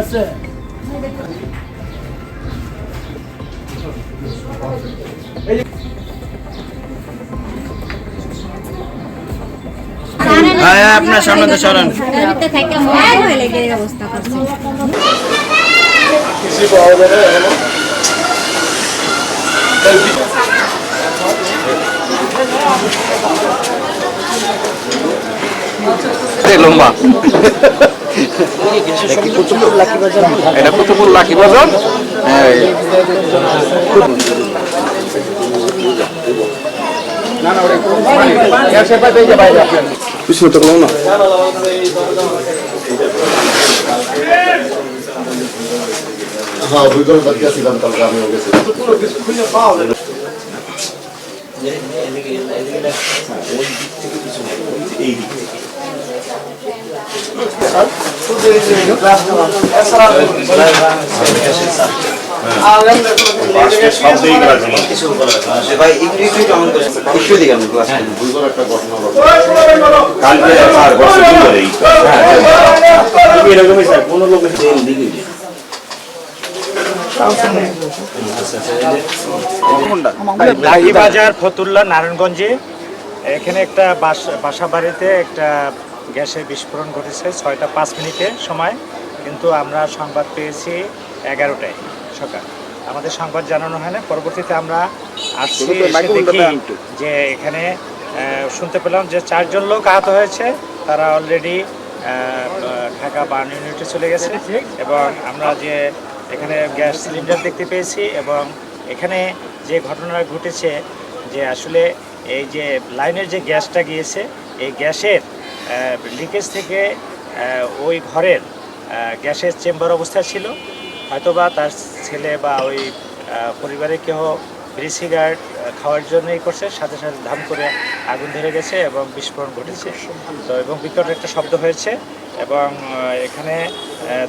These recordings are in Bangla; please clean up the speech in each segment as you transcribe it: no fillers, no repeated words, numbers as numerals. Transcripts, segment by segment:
আছে আপনার সামনে তো চলেন অবস্থা করছে লম্বা এটা কুতুবুল লাকি বাজার কিছু তো বলো না হ্যাঁ দুইজন বাকি ছিলাম কালকে আমি ওকে পুরো কিছু খুঁজে পাওয়া যায় ওই দিক থেকে কিছু এই দিক থেকে বাজার ফতুল্লা নারায়ণগঞ্জে এখানে একটা বাসা বাড়িতে একটা গ্যাসের বিস্ফোরণ ঘটেছে 6টা 5 মিনিটের সময়, কিন্তু আমরা সংবাদ পেয়েছি 11টায় সকাল। আমাদের সংবাদ জানানো হয় না, পরবর্তীতে আমরা আসছি দেখি যে এখানে শুনতে পেলাম যে 4 জন লোক আহত হয়েছে, তারা অলরেডি ঢাকা বার্ন ইউনিটে চলে গেছে। এবং আমরা যে এখানে গ্যাস সিলিন্ডার দেখতে পেয়েছি এবং এখানে যে ঘটনা ঘটেছে যে আসলে এই যে লাইনের যে গ্যাসটা গিয়েছে, এই গ্যাসের লিকেজ থেকে ওই ঘরের গ্যাসের চেম্বার অবস্থা ছিল, হয়তোবা তার ছেলে বা ওই পরিবারের কেউ বিড়ি সিগারেট খাওয়ার জন্যই করছে, সাথে সাথে ধাম করে আগুন ধরে গেছে এবং বিস্ফোরণ ঘটেছে। তো এবং বিকট একটা শব্দ হয়েছে এবং এখানে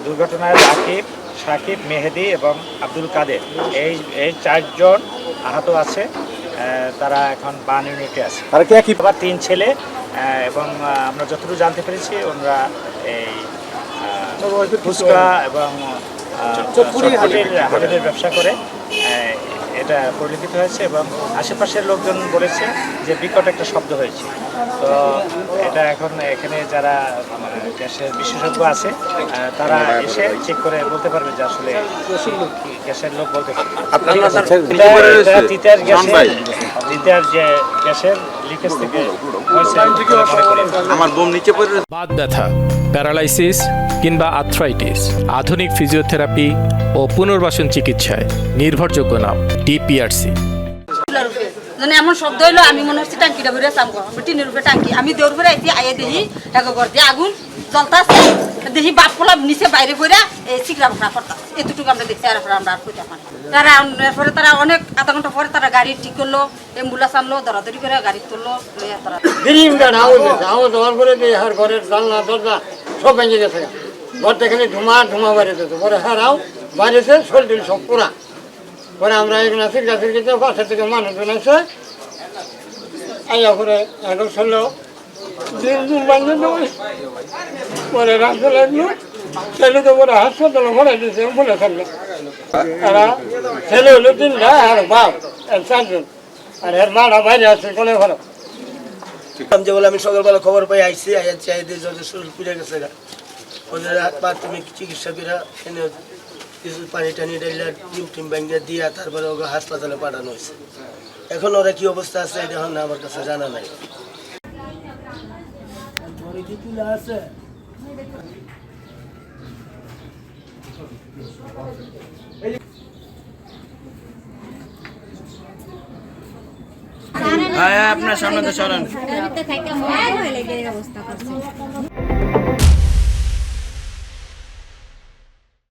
দুর্ঘটনায় রাকিব, সাকিব, মেহেদি এবং আব্দুল কাদের এই 4 জন আহত আছে। তারা এখন বার্ন ইউনিটে আছে। আর কি কি 3 ছেলে এবং আমরা যতটুকু জানতে পেরেছি ওনারা এই ফুচকা এবং হোটেলের ব্যবসা করে, এটা পরিলক্ষিত হয়েছে এবং আশেপাশের লোকজন বলেছে যে বিকট একটা শব্দ হয়েছে। তো এটা এখন এখানে যারা গ্যাসের বিশেষজ্ঞ আছে তারা এসে চেক করে বলতে পারবে যে আসলে গ্যাসের লোক বলতে পারবে। তিতার যে গ্যাসের লিকেজ থেকে আমার বোন নিচে পড়ে বাত ব্যথা, প্যারালাইসিস কিংবা আর্থ্রাইটিস, আধুনিক ফিজিওথেরাপি ও পুনর্বাসন চিকিৎসায় নির্ভরযোগ্য নাম ডিপিআরসি। মানে এমন শব্দ হইলো আমি মনে হচ্ছে টাঙ্কিটা ভরে চাম টিনের উপরে টাঙ্কি, আমি দৌড় ভরে আইছি, আইয়া দেখি এক ঘর দিয়ে আগুন জ্বলতাছে, দেখি বাপ পোলা নিচে বাইরে ভরে এই চিকরা ভাড়া করতাম, এতটুকু আমরা দেখছি। এরপরে আমরা আর কইতে পারি তারা, এরপরে তারা অনেক আধা ঘন্টা পরে তারা গাড়ি ঠিক করলো, অ্যাম্বুলেন্স আনলো, দরাদরি করে গাড়ি তুললো, তারা ঘরের জানলা দরজা সব ভেঙে গেছে, ঘর থেকে ধুমা ধুমা বাইরে যেত, পরে হারাও বাইরেছে, শরীর সব পুরা। পরে আমরা এখানে চিল্লা চিল্লিতে পাশে থেকে মানুষজন আছে, আইয়া করে এখন চললো পরে রাখতে লাগলো, ছেলেকে পরে হাসপাতালে ভরে দিয়েছে, বলে ফেললো। তারা ছেলে হলো 3টা আর বাপ 4 জন, আর এর মারা বাইরে আছে কোনে ঘর। যে বলে আমি সকালবেলা খবর পাই আইসি, আইয়া চাই দিয়ে শরীর পুড়ে গেছে, ওদের প্রাথমিক চিকিৎসকেরা এনে কিছু পানি টানি ডাইলা টিম ব্যাঙ্গে দিয়া তারপরে ওকে হাসপাতালে পাঠানো হয়েছে। এখন ওরা কি অবস্থা আছে এটা এখন আমার কাছে জানা নাই। আপনার সামনে তো চলেন অবস্থা করছে